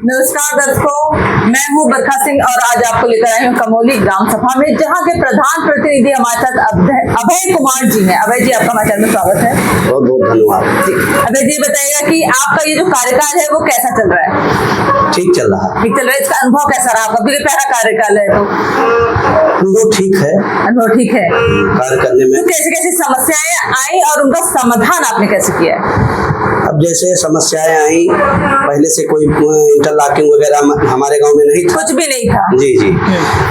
नमस्कार दर्शकों, मैं हूं बरखा सिंह और आज आपको लेकर आई हूं कमोली ग्राम सभा में, जहां के प्रधान प्रतिनिधि हमारे साथ अभय कुमार जी हैं। अभय जी, आपका हमारे चैनल में स्वागत है। बहुत बहुत धन्यवाद जी। अभय जी, बताइएगा कि आपका ये जो कार्यकाल है वो कैसा चल रहा है? ठीक चल रहा है। ठीक चल रहा है। इसका अनुभव कैसा रहा आपका? क्योंकि पहला कार्यकाल है तो अनुभव ठीक है। अनुभव ठीक है। कार्य करने में तो कैसी कैसी समस्याएं आई और उनका समाधान आपने कैसे किया है? अब जैसे समस्याएं आई, पहले से कोई इंटरलॉकिंग वगैरह हमारे गांव में नहीं था, कुछ भी नहीं था। जी जी।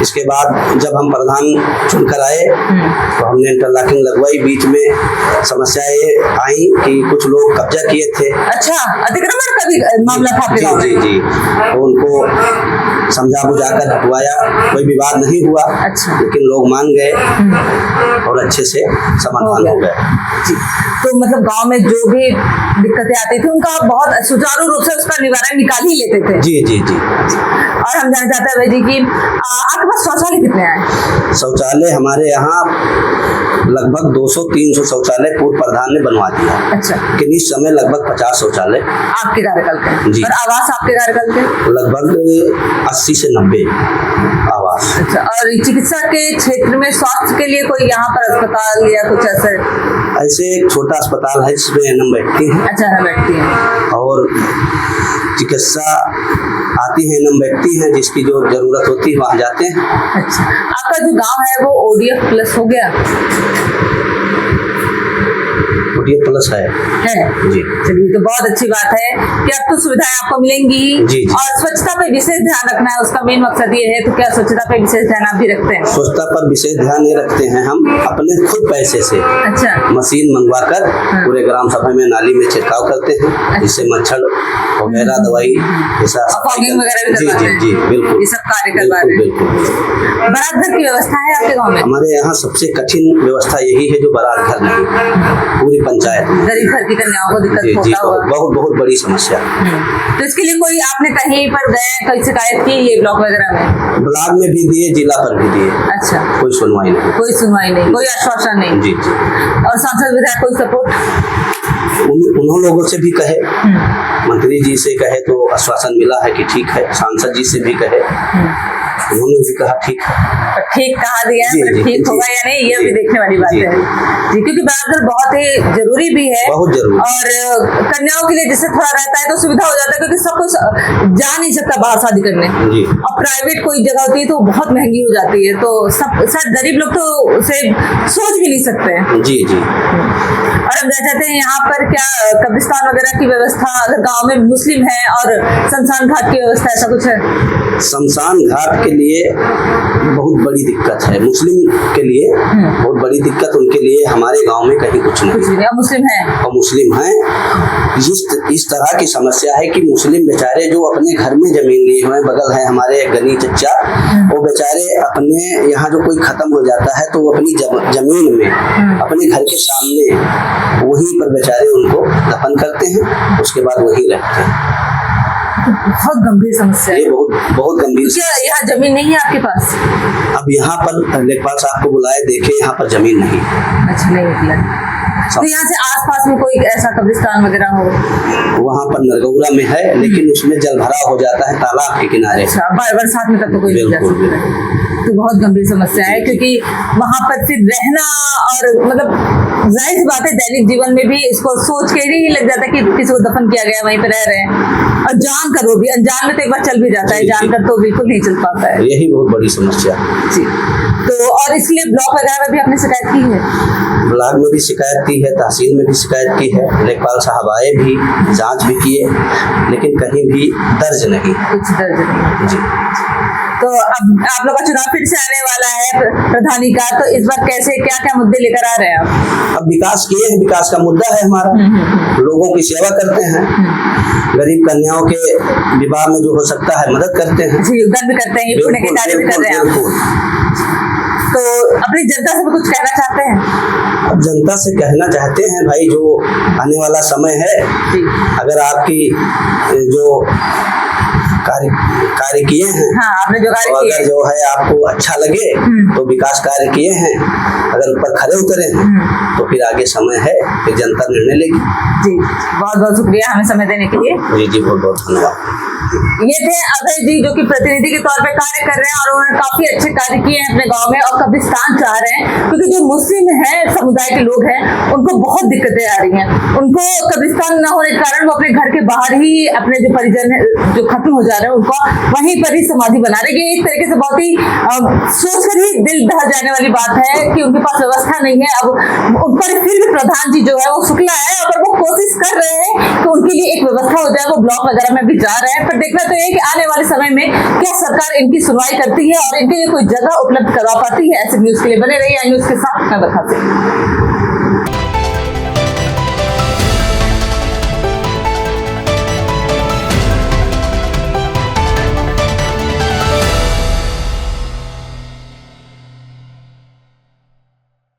इसके बाद जब हम प्रधान चुनकर आए तो हमने इंटरलॉकिंग लगवाई। बीच में समस्याएं आई कि कुछ लोग कब्जा किए थे। अच्छा, अतिक्रमण का भी मामला था आपके गांव में? जी जी। तो उनको समझा बुझाकर हटवाया, कोई विवाद नहीं हुआ। अच्छा। लेकिन लोग मान गए और अच्छे से समाधान हो गया। जी। तो मतलब गांव में जो भी दिक्कतें आती थी उनका आप बहुत सुचारू रूप से उसका निवारण निकाल ही लेते थे। जी जी जी। और हम जानना चाहते हैं भाई जी कि आपके पास शौचालय कितने हैं? शौचालय हमारे यहाँ लगभग 200-300 शौचालय पूर्व प्रधान ने बनवा दिया। अच्छा। लेकिन इस समय लगभग 50 शौचालय आपके कार्यकाल के? जी। और आवास आपके कार्यकाल के? लगभग 80 से 90 आवास। अच्छा। और चिकित्सा के क्षेत्र में स्वास्थ्य के लिए कोई यहाँ पर अस्पताल या कुछ ऐसे एक छोटा अस्पताल है जिसमें एनएम बैठती है। अच्छा, ना बैठती है। और चिकित्सा आती है, एनएम बैठती है, जिसकी जो जरूरत होती है वहाँ जाते हैं। अच्छा। आपका जो गांव है वो ODF प्लस हो गया? ODF प्लस है जी। चलिए, तो बहुत अच्छी बात है कि अब तो सुविधाएं आपको मिलेंगी। जी जी। और स्वच्छता पे विशेष ध्यान रखना है, उसका मेन मकसद ये है। तो क्या स्वच्छता पे विशेष ध्यान आप भी रखते हैं? स्वच्छता पर विशेष ध्यान नहीं रखते हैं हम अपने खुद पैसे से। अच्छा। मशीन मंगवा कर पूरे ग्राम सभा में नाली में छिड़काव करते हैं, जिससे मच्छर वगैरह दवाई ऐसा फॉगिंग वगैरह भी जी करवाते जी हैं? जी बिल्कुल, ये सब कार्य करवा रहे हैं। बिल्कुल। बारात घर की व्यवस्था है आपके गाँव में? हमारे यहाँ सबसे कठिन व्यवस्था यही है जो बारात घर नहीं, पूरी पंचायत में गरीब घर की कन्याओं को दिक्कत जी जी होता होगा। बहुत बहुत बड़ी समस्या। तो इसके लिए कोई आपने कहीं पर गए, कोई शिकायत की है ब्लॉक वगैरह में? ब्लॉक में भी दिए, जिला पर भी दिए। अच्छा। कोई सुनवाई नहीं। कोई सुनवाई नहीं, कोई आश्वासन नहीं? जी जी। और सांसद विधायक कोई सपोर्ट? उन्होंने लोगों से भी कहे, मंत्री जी से कहे तो आश्वासन मिला है कि ठीक है। सांसद जी से भी कहे, उन्होंने भी कहा ठीक है। ठीक कहा दिया है, पर ठीक होगा या नहीं ये भी देखने वाली बात है जी। क्योंकि बारात बहुत ही जरूरी भी है, बहुत जरूरी। और कन्याओं के लिए जिससे थोड़ा रहता है तो सुविधा हो जाता है, क्योंकि सब कुछ जा नहीं सकता बाहर शादी करने जी। और प्राइवेट कोई जगह होती है तो बहुत महंगी हो जाती है। तो सब शायद गरीब लोग तो उसे सोच भी नहीं सकते हैं। जी जी। और हम जान चाहते हैं यहाँ पर क्या कब्रिस्तान वगैरह की व्यवस्था, अगर गाँव में मुस्लिम है, और शमशान घाट की व्यवस्था, ऐसा कुछ है? शमशान घाट के लिए बहुत बड़ी दिक्कत है। मुस्लिम के लिए बहुत बड़ी दिक्कत, उनके लिए हमारे गांव में कहीं कुछ नहीं। मुस्लिम है और मुस्लिम हैं, इस तरह की समस्या है कि मुस्लिम बेचारे जो अपने घर में जमीन लिए हुए हैं, बगल है हमारे गनी चच्चा, वो बेचारे अपने यहाँ जो कोई खत्म हो जाता है तो वो अपनी जमीन में अपने घर के सामने वहीं पर बेचारे उनको दफन करते हैं, उसके बाद वहीं रहते हैं। बहुत गंभीर समस्या है। ये बहुत बहुत गंभीर। क्या यहाँ जमीन नहीं है आपके पास? अब यहाँ पर लेखपाल साहब को बुलाए, देखे, यहाँ पर जमीन नहीं। अच्छा, नहीं निकला। तो यहाँ से आसपास में कोई ऐसा कब्रिस्तान वगैरह हो? वहाँ पर नरगौरा में है, लेकिन उसमें जल भराव हो जाता है तालाब के किनारे। अच्छा, बरसात में तब तो कोई नहीं जा सकता। तो बहुत गंभीर समस्या है, क्योंकि वहाँ पर फिर रहना, और मतलब जाहिर सी बात है दैनिक जीवन में भी इसको सोच के ही लग जाता है कि किसी को दफन किया गया, वहीं पे रह रहे हैं। और जानकर वो भी, अनजान में तो एक बार चल भी जाता है, जानकर तो बिल्कुल नहीं चल पाता है। यही बहुत बड़ी समस्या जी। तो और इसलिए ब्लॉक वगैरह में भी आपने शिकायत की है? ब्लॉक में भी शिकायत की है, तहसील में भी शिकायत की है, लेखपाल साहब आए भी, जांच भी किए, लेकिन कहीं भी दर्ज नहीं। कुछ दर्ज नहीं जी। तो अब आप लोग का चुनाव फिर से आने वाला है प्रधानी का, तो इस बार कैसे क्या क्या मुद्दे लेकर आ रहे हैं आप? अब विकास किए हैं, विकास का मुद्दा है हमारा। लोगों की सेवा करते हैं, गरीब कन्याओं के विवाह में जो हो सकता है मदद करते हैं, योगदान भी करते हैं, पुण्य के कार्य भी कर रहे हैं। तो अपनी जनता से भी कुछ कहना चाहते हैं? अब जनता से कहना चाहते हैं भाई, जो आने वाला समय है, अगर आपकी जो कार्य किए हैं, हाँ, आपने जो कार्य किए, अगर जो है आपको अच्छा लगे तो विकास कार्य किए हैं, अगर ऊपर खरे उतरे तो फिर आगे समय है, फिर जनता निर्णय लेगी। जी, बहुत बहुत शुक्रिया हमें समय देने के लिए। जी जी, बहुत बहुत धन्यवाद। ये थे अभय जी, जो कि प्रतिनिधि के तौर पे कार्य कर रहे हैं और उन्होंने काफी अच्छे कार्य किए हैं अपने गांव में और कब्रिस्तान चाह रहे हैं, क्योंकि जो मुस्लिम है समुदाय के लोग हैं उनको बहुत दिक्कतें आ रही हैं। उनको कब्रिस्तान न होने के कारण वो अपने घर के बाहर ही अपने जो परिजन है जो खत्म हो जा रहे हैं उनको वहीं पर ही समाधि बना रहे हैं। एक तरीके से बहुत ही सोचकर ही दिल दह जाने वाली बात है कि उनके पास व्यवस्था नहीं है। अब उन पर फिर भी प्रधान जी जो है वो शुक्ला है, अगर वो कोशिश कर रहे हैं कि उनके लिए एक व्यवस्था हो जाए, वो ब्लॉक वगैरह में भी जा रहे हैं। पर देखना तो ये कि आने वाले समय में क्या सरकार इनकी सुनवाई करती है और इनके लिए कोई जगह उपलब्ध करवा पाती है। ऐसे न्यूज के लिए बने रहिए आई न्यूज के साथ, मैं बता